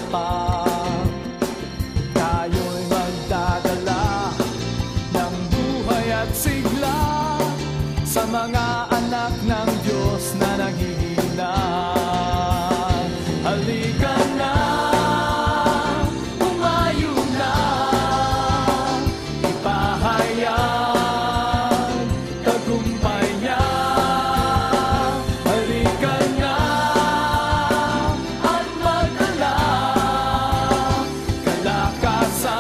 tapak. Tayo'y magdadala ng buhay at sigla sa mga anak ng Diyos na naghihina. Halika na, umayo na, ipahayag tagumpay niya. Halika na at magdala kalakasan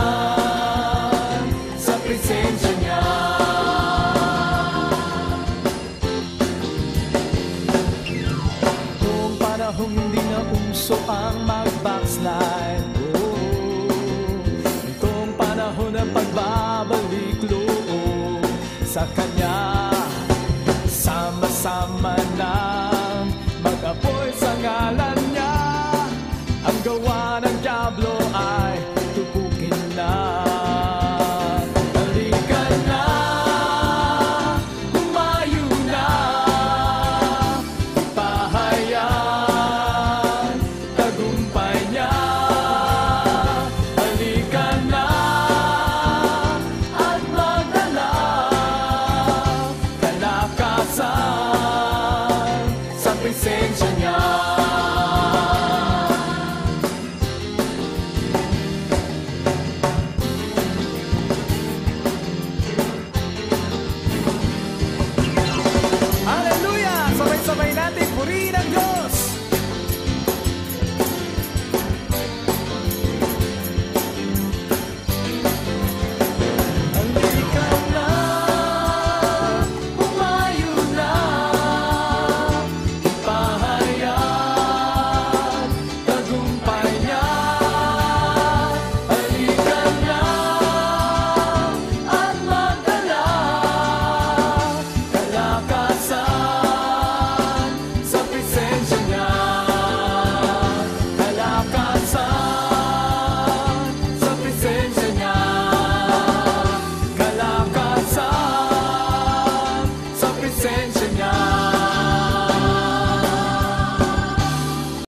sa presensya niya. Noong panahong hindi na uso ang mag-backslide, itong panahon ng pagbabalik loob sa Kanya, sama-sama